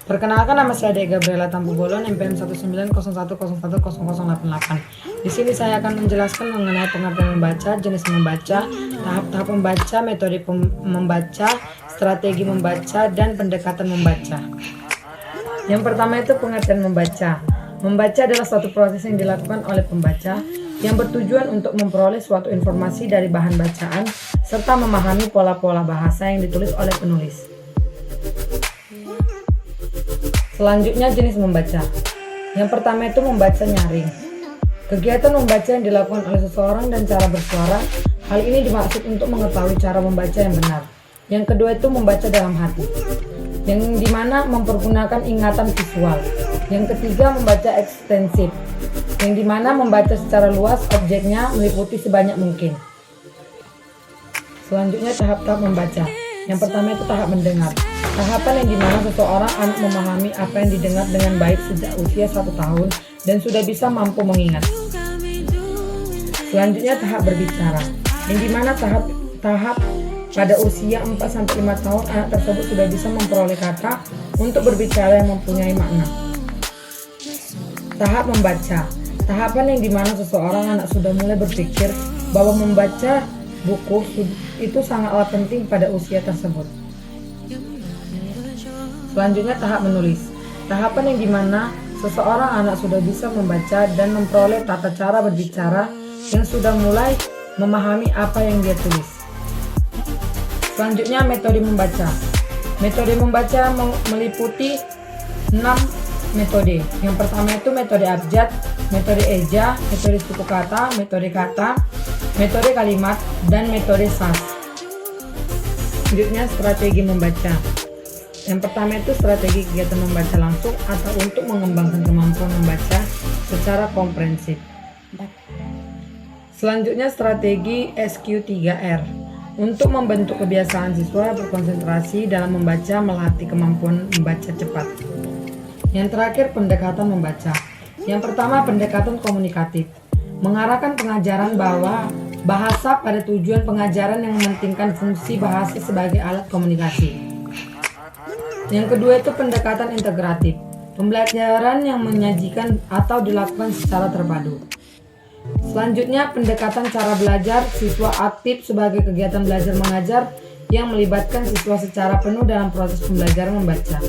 Perkenalkan, nama saya Dea Gabriela Tampu Bolon, NPM 19010100088. Di sini saya akan menjelaskan mengenai pengertian membaca, jenis membaca, tahap-tahap membaca, metode membaca, strategi membaca, dan pendekatan membaca. Yang pertama itu pengertian membaca. Membaca adalah suatu proses yang dilakukan oleh pembaca yang bertujuan untuk memperoleh suatu informasi dari bahan bacaan serta memahami pola-pola bahasa yang ditulis oleh penulis. Selanjutnya, jenis membaca. Yang pertama itu membaca nyaring. Kegiatan membaca yang dilakukan oleh seseorang dan cara bersuara. Hal ini dimaksud untuk mengetahui cara membaca yang benar. Yang kedua itu membaca dalam hati, yang dimana mempergunakan ingatan visual. Yang ketiga membaca ekstensif, yang dimana membaca secara luas, objeknya meliputi sebanyak mungkin. Selanjutnya tahap-tahap membaca. Yang pertama itu tahap mendengar. Tahapan yang dimana seseorang anak memahami apa yang didengar dengan baik sejak usia 1 tahun dan sudah bisa mampu mengingat. Selanjutnya tahap berbicara, yang dimana tahap pada usia 4-5 tahun anak tersebut sudah bisa memperoleh kata untuk berbicara yang mempunyai makna. Tahap membaca, tahapan yang dimana seseorang anak sudah mulai berpikir bahwa membaca buku itu sangatlah penting pada usia tersebut. Selanjutnya tahap menulis, tahapan yang dimana seseorang anak sudah bisa membaca dan memperoleh tata cara berbicara yang sudah mulai memahami apa yang dia tulis. Selanjutnya metode membaca. Metode membaca meliputi 6 metode. Yang pertama itu metode abjad, metode eja, metode suku kata, metode kalimat, dan metode sas. Selanjutnya strategi membaca. Yang pertama itu strategi kegiatan membaca langsung atau untuk mengembangkan kemampuan membaca secara komprehensif. Selanjutnya strategi SQ3R untuk membentuk kebiasaan siswa berkonsentrasi dalam membaca, melatih kemampuan membaca cepat. Yang terakhir pendekatan membaca. Yang pertama pendekatan komunikatif, mengarahkan pengajaran bahwa bahasa pada tujuan pengajaran yang mementingkan fungsi bahasa sebagai alat komunikasi. Yang kedua itu pendekatan integratif, pembelajaran yang menyajikan atau dilakukan secara terpadu. Selanjutnya pendekatan cara belajar, siswa aktif sebagai kegiatan belajar mengajar yang melibatkan siswa secara penuh dalam proses pembelajaran membaca.